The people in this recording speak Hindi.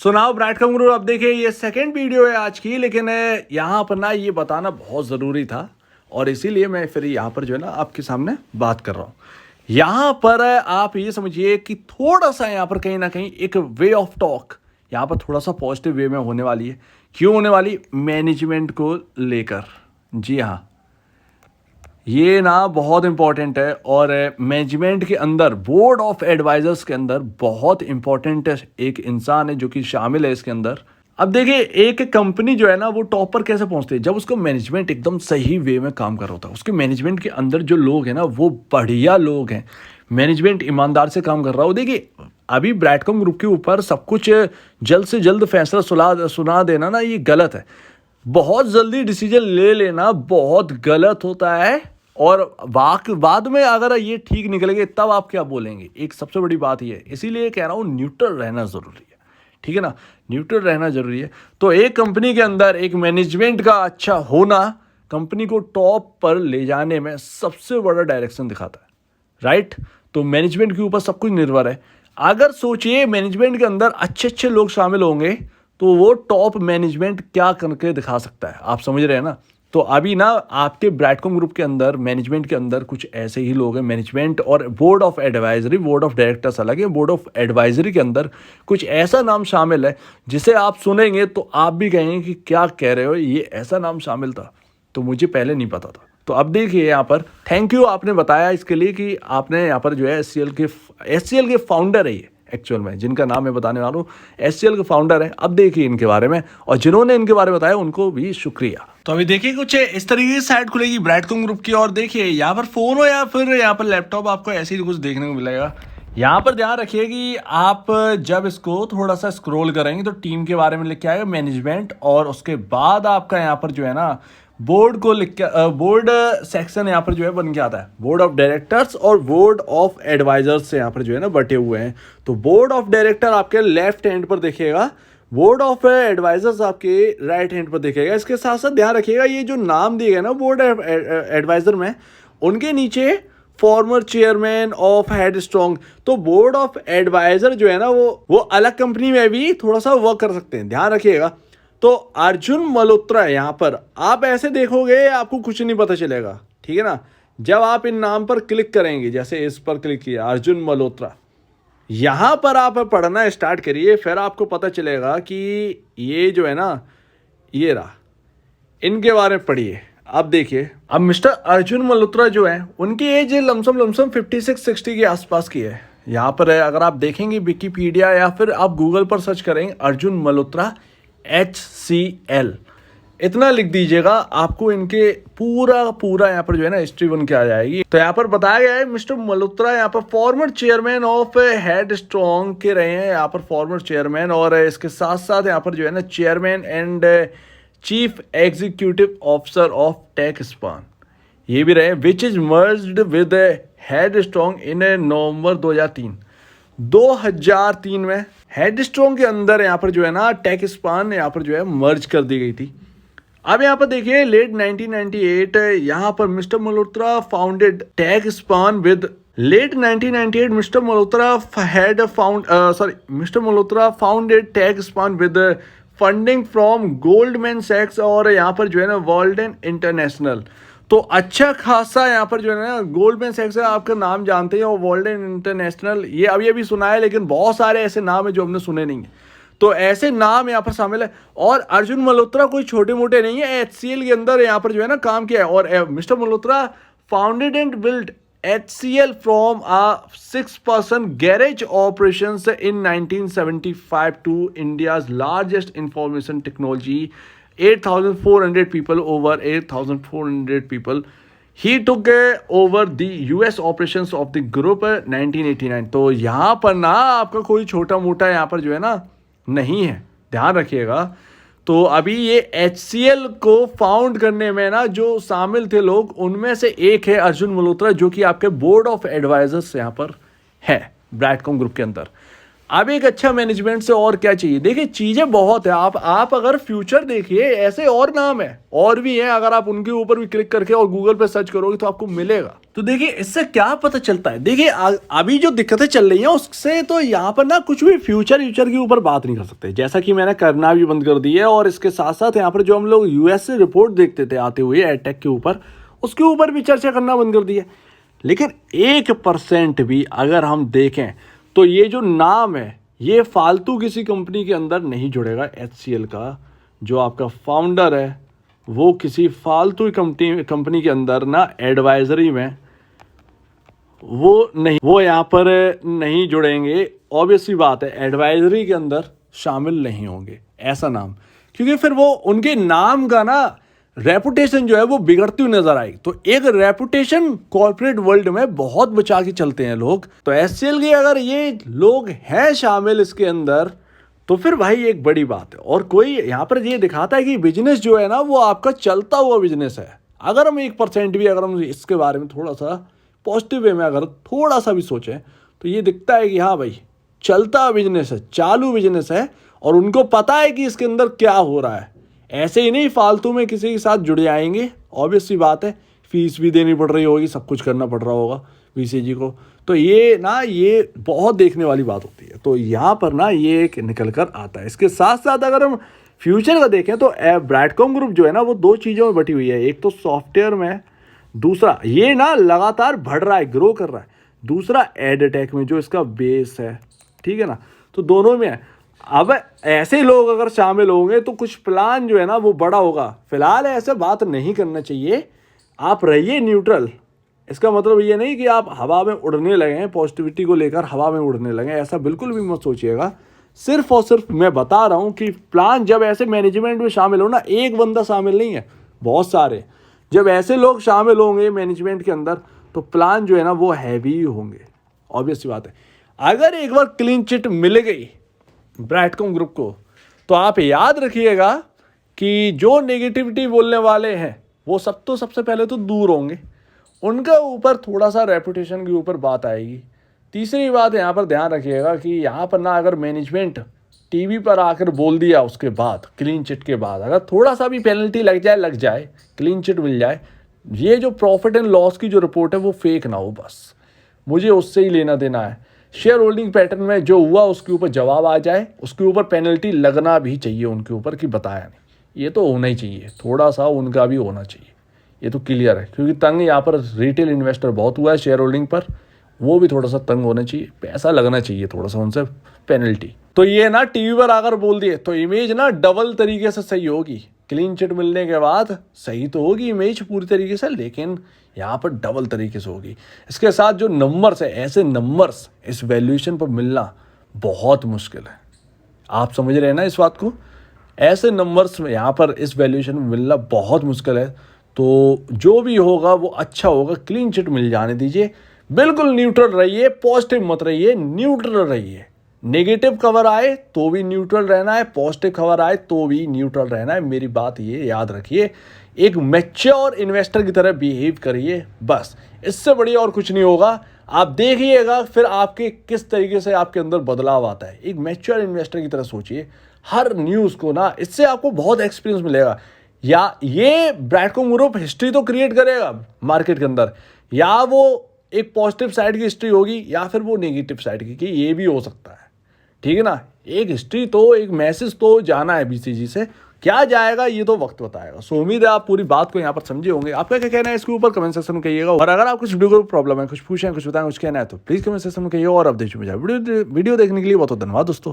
सुनाओ ब्राइटकॉम ग्रुप। अब देखिए ये सेकंड वीडियो है आज की, लेकिन यहाँ पर ना ये बताना बहुत ज़रूरी था और इसीलिए मैं फिर यहाँ पर जो है ना आपके सामने बात कर रहा हूँ। यहाँ पर आप ये समझिए कि थोड़ा सा यहाँ पर कहीं ना कहीं एक वे ऑफ टॉक यहाँ पर थोड़ा सा पॉजिटिव वे में होने वाली है। क्यों होने वाली? मैनेजमेंट को लेकर। जी हाँ, ये ना बहुत इंपॉर्टेंट है और मैनेजमेंट के अंदर बोर्ड ऑफ एडवाइजर्स के अंदर बहुत इंपॉर्टेंट एक इंसान है जो कि शामिल है इसके अंदर। अब देखिए एक कंपनी जो है ना वो टॉप पर कैसे पहुंचती है? जब उसका मैनेजमेंट एकदम सही वे में काम कर रहा होता है, उसके मैनेजमेंट के अंदर जो लोग हैं ना वो बढ़िया लोग हैं, मैनेजमेंट ईमानदार से काम कर रहा हो। देखिए अभी ब्राइटकॉम ग्रुप के ऊपर सब कुछ जल्द से जल्द फैसला सुना देना ना ये गलत है। बहुत जल्दी डिसीजन ले लेना बहुत गलत होता है और बाद में अगर ये ठीक निकलेंगे तब आप क्या बोलेंगे? एक सबसे बड़ी बात ये है, इसीलिए कह रहा हूँ न्यूट्रल रहना ज़रूरी है। ठीक है ना, न्यूट्रल रहना जरूरी है। तो एक कंपनी के अंदर एक मैनेजमेंट का अच्छा होना कंपनी को टॉप पर ले जाने में सबसे बड़ा डायरेक्शन दिखाता है, राइट? तो मैनेजमेंट के ऊपर सब कुछ निर्भर है। अगर सोचिए मैनेजमेंट के अंदर अच्छे अच्छे लोग शामिल होंगे तो वो टॉप मैनेजमेंट क्या करके दिखा सकता है, आप समझ रहे हैं ना? तो अभी ना आपके ब्राइटकॉम ग्रुप के अंदर मैनेजमेंट के अंदर कुछ ऐसे ही लोग हैं। मैनेजमेंट और board of advisory, board of directors अलग है, बोर्ड ऑफ एडवाइजरी के अंदर कुछ ऐसा नाम शामिल है जिसे आप सुनेंगे तो आप भी कहेंगे कि क्या कह रहे हो, ये ऐसा नाम शामिल था तो मुझे पहले नहीं पता था। तो अब देखिए यहाँ पर थैंक यू आपने बताया इसके लिए कि आपने यहाँ पर जो है एचसीएल के फाउंडर है ये एक्चुअल में, जिनका नाम मैं बताने वाला हूँ एचसीएल के फाउंडर है। अब देखिए इनके बारे में और जिन्होंने इनके बारे में बताया उनको भी शुक्रिया। तो अभी देखिए कुछ इस तरीके की साइट खुलेगी ब्राइटकॉम ग्रुप की और देखिए यहाँ पर फोन हो या फिर यहाँ पर लैपटॉप आपको ऐसे ही कुछ देखने को मिलेगा। यहाँ पर ध्यान रखिए कि आप जब इसको थोड़ा सा स्क्रॉल करेंगे तो टीम के बारे में लिख के आएगा मैनेजमेंट और उसके बाद आपका यहाँ पर जो है ना बोर्ड को लिख के बोर्ड सेक्शन यहाँ पर जो है बन के आता है। बोर्ड ऑफ डायरेक्टर्स और बोर्ड ऑफ एडवाइजर्स से यहाँ पर जो है ना बटे हुए हैं। तो बोर्ड ऑफ डायरेक्टर आपके लेफ्ट हैंड पर देखिएगा, बोर्ड ऑफ एडवाइजर्स आपके राइट हैंड पर देखिएगा। इसके साथ साथ ध्यान रखिएगा ये जो नाम दिए गए ना बोर्ड एडवाइजर में, उनके नीचे फॉर्मर चेयरमैन ऑफ हेडस्ट्रॉन्ग। तो बोर्ड ऑफ एडवाइजर जो है ना वो अलग कंपनी में भी थोड़ा सा वर्क कर सकते हैं, ध्यान रखिएगा। तो अर्जुन मल्होत्रा है यहाँ पर, आप ऐसे देखोगे आपको कुछ नहीं पता चलेगा, ठीक है ना? जब आप इन नाम पर क्लिक करेंगे, जैसे इस पर क्लिक किया अर्जुन मल्होत्रा, यहाँ पर आप पढ़ना स्टार्ट करिए, फिर आपको पता चलेगा कि ये जो है ना ये रहा, इनके बारे में पढ़िए। अब देखिए अब मिस्टर अर्जुन मल्होत्रा जो है उनकी एज लमसम 56-60 के आसपास की है। यहाँ पर है, अगर आप देखेंगे विकीपीडिया या फिर आप गूगल पर सर्च करेंगे अर्जुन मल्होत्रा HCL, इतना लिख दीजिएगा, आपको इनके पूरा यहाँ पर जो है ना हिस्ट्री बन के आ जाएगी। तो यहाँ पर बताया गया है मिस्टर मल्होत्रा यहाँ पर फॉर्मर चेयरमैन ऑफ हेडस्ट्रॉन्ग के रहे हैं, यहाँ पर फॉर्मर चेयरमैन, और इसके साथ साथ यहाँ पर जो है ना chairman and chief executive officer of Techspan ये भी रहे, which is merged with Headstrong in November 2003 में हेडस्ट्रॉन्ग के अंदर यहाँ पर जो है ना टेकस्पान यहाँ पर जो है मर्ज कर दी गई थी। अब यहाँ पर देखिए लेट 1998 यहाँ पर mister Malhotra founded Techspan with late 1998 mister Malhotra founded Techspan with funding from Goldman सैक्स और यहाँ पर जो है ना वर्ल्डन इंटरनेशनल। तो अच्छा खासा यहाँ पर जो है ना गोल्डमैन सैक्स आपका नाम जानते हैं और वर्ल्डन इंटरनेशनल ये अभी सुना है, लेकिन बहुत सारे ऐसे नाम है जो हमने सुने नहीं है। तो ऐसे नाम यहाँ पर शामिल है और अर्जुन मल्होत्रा कोई छोटे मोटे नहीं है, HCL के अंदर यहाँ पर जो है ना काम किया है। और mister Malhotra founded and build HCL from a 6-person garage operations in 1975 to India's largest information technology, 8,400 people, over 8,400 people. He took over the US operations of the group 1989। तो यहाँ पर ना आपका कोई छोटा मोटा यहाँ पर जो है ना नहीं है, ध्यान रखिएगा। तो अभी ये HCL को फाउंड करने में ना जो शामिल थे लोग उनमें से एक है अर्जुन मल्होत्रा, जो कि आपके बोर्ड ऑफ एडवाइजर्स यहाँ पर है ब्राइटकॉम ग्रुप के अंदर। अब एक अच्छा मैनेजमेंट से और क्या चाहिए? देखिए चीजें बहुत है। आप अगर फ्यूचर देखिए, ऐसे और नाम है और भी है, अगर आप उनके ऊपर भी क्लिक करके और गूगल पे सर्च करोगे तो आपको मिलेगा। तो देखिए इससे क्या पता चलता है, देखिए अभी जो दिक्कतें चल रही हैं उससे तो यहाँ पर ना कुछ भी फ्यूचर के ऊपर बात नहीं कर सकते, जैसा कि मैंने करना भी बंद कर दी है। और इसके साथ साथ यहाँ पर जो हम लोग यूएस से रिपोर्ट देखते थे आते हुए एडटेक के ऊपर, उसके ऊपर भी चर्चा करना बंद कर दिया। लेकिन 1% भी अगर हम देखें तो ये जो नाम है ये फालतू किसी कंपनी के अंदर नहीं जुड़ेगा। HCL का जो आपका फाउंडर है वो किसी फालतू कंपनी के अंदर ना एडवाइजरी में वो यहाँ पर नहीं जुड़ेंगे। ऑब्वियस सी बात है, एडवाइजरी के अंदर शामिल नहीं होंगे ऐसा नाम, क्योंकि फिर वो उनके नाम का ना रेपुटेशन जो है वो बिगड़ती हुई नजर आएगी। तो एक रेपुटेशन कॉर्पोरेट वर्ल्ड में बहुत बचा के चलते हैं लोग। तो HCL के अगर ये लोग हैं शामिल इसके अंदर तो फिर भाई एक बड़ी बात है। और कोई यहाँ पर ये दिखाता है कि बिजनेस जो है ना वो आपका चलता हुआ बिजनेस है। अगर हम 1% भी अगर हम इसके बारे में थोड़ा सा पॉजिटिव वे में अगर थोड़ा सा भी सोचें तो ये दिखता है कि हाँ भाई चलता बिजनेस है, चालू बिजनेस है, और उनको पता है कि इसके अंदर क्या हो रहा है। ऐसे ही नहीं फालतू में किसी के साथ जुड़ जाएंगे। ऑब्वियस सी बात है, फीस भी देनी पड़ रही होगी, सब कुछ करना पड़ रहा होगा VCG को। तो ये बहुत देखने वाली बात होती है। तो यहाँ पर ना ये एक निकल कर आता है। इसके साथ साथ अगर हम फ्यूचर का देखें तो ब्रैडकॉम ग्रुप जो है ना वो 2 चीज़ों में बटी हुई है। एक तो सॉफ्टवेयर में, दूसरा ये ना लगातार बढ़ रहा है, ग्रो कर रहा है। दूसरा एडटेक में जो इसका बेस है, ठीक है ना, तो दोनों में है। अब ऐसे लोग अगर शामिल होंगे तो कुछ प्लान जो है ना वो बड़ा होगा। फिलहाल ऐसे बात नहीं करना चाहिए, आप रहिए न्यूट्रल। इसका मतलब ये नहीं कि आप हवा में उड़ने लगे हैं, पॉजिटिविटी को लेकर हवा में उड़ने लगे, ऐसा बिल्कुल भी मत सोचिएगा। सिर्फ और सिर्फ मैं बता रहा हूँ कि प्लान जब ऐसे मैनेजमेंट में शामिल हो ना, एक बंदा शामिल नहीं है, बहुत सारे, जब ऐसे लोग शामिल होंगे मैनेजमेंट के अंदर तो प्लान जो है ना वो हैवी होंगे। ऑब्वियस सी बात है। अगर एक बार क्लीन चिट मिल गई ब्रैडकॉम ग्रुप को तो आप याद रखिएगा कि जो नेगेटिविटी बोलने वाले हैं वो सब तो सबसे पहले तो दूर होंगे, उनका ऊपर थोड़ा सा रेपुटेशन के ऊपर बात आएगी। तीसरी बात यहाँ पर ध्यान रखिएगा कि यहाँ पर ना अगर मैनेजमेंट टीवी पर आकर बोल दिया उसके बाद क्लीन चिट के बाद अगर थोड़ा सा भी पेनल्टी लग जाए, क्लीन चिट मिल जाए, ये जो प्रॉफिट एंड लॉस की जो रिपोर्ट है वो फेक ना हो, बस मुझे उससे ही लेना देना है। शेयर होल्डिंग पैटर्न में जो हुआ उसके ऊपर जवाब आ जाए, उसके ऊपर पेनल्टी लगना भी चाहिए उनके ऊपर कि बताया नहीं, ये तो होना ही चाहिए, थोड़ा सा उनका भी होना चाहिए, ये तो क्लियर है। क्योंकि तंग यहाँ पर रिटेल इन्वेस्टर बहुत हुआ है शेयर होल्डिंग पर, वो भी थोड़ा सा तंग होना चाहिए, पैसा लगना चाहिए थोड़ा सा उनसे पेनल्टी। तो ये ना टीवी पर आकर बोल दिए तो इमेज ना डबल तरीके से सही होगी। क्लीन चिट मिलने के बाद सही तो होगी इमेज पूरी तरीके से, लेकिन यहाँ पर डबल तरीके से होगी। इसके साथ जो नंबर्स है, ऐसे नंबर्स इस वैल्यूएशन पर मिलना बहुत मुश्किल है। आप समझ रहे हैं ना इस बात को? ऐसे नंबर्स में यहाँ पर इस वैल्यूएशन में मिलना बहुत मुश्किल है। तो जो भी होगा वो अच्छा होगा, क्लीन चिट मिल जाने दीजिए। बिल्कुल न्यूट्रल रहिए, पॉजिटिव मत रहिए, न्यूट्रल रहिए। नेगेटिव खबर आए तो भी न्यूट्रल रहना है, पॉजिटिव खबर आए तो भी न्यूट्रल रहना है। मेरी बात ये याद रखिए, एक मैच्योर इन्वेस्टर की तरह बिहेव करिए, बस इससे बढ़िया और कुछ नहीं होगा। आप देखिएगा फिर आपके किस तरीके से आपके अंदर बदलाव आता है। एक मैच्योर इन्वेस्टर की तरह सोचिए हर न्यूज़ को ना, इससे आपको बहुत एक्सपीरियंस मिलेगा। या ये ब्रैडकॉम ग्रुप हिस्ट्री तो क्रिएट करेगा मार्केट के अंदर, या वो एक पॉजिटिव साइड की हिस्ट्री होगी या फिर वो नेगेटिव साइड की, कि ये भी हो सकता है, ठीक है ना। एक हिस्ट्री तो, एक मैसेज तो जाना है BCG से, क्या जाएगा ये तो वक्त बताएगा। सो उम्मीद है आप पूरी बात को यहाँ पर समझे होंगे। आपका क्या कहना है इसके ऊपर कमेंट सेक्शन में कहिएगा। और अगर आप कुछ वीडियो प्रॉब्लम है, कुछ पूछें, कुछ बताएं, कुछ कहना है तो प्लीज कमेंट सेक्शन में कहिएगा। और अब देखिए वीडियो देखने के लिए बहुत धन्यवाद दोस्तों।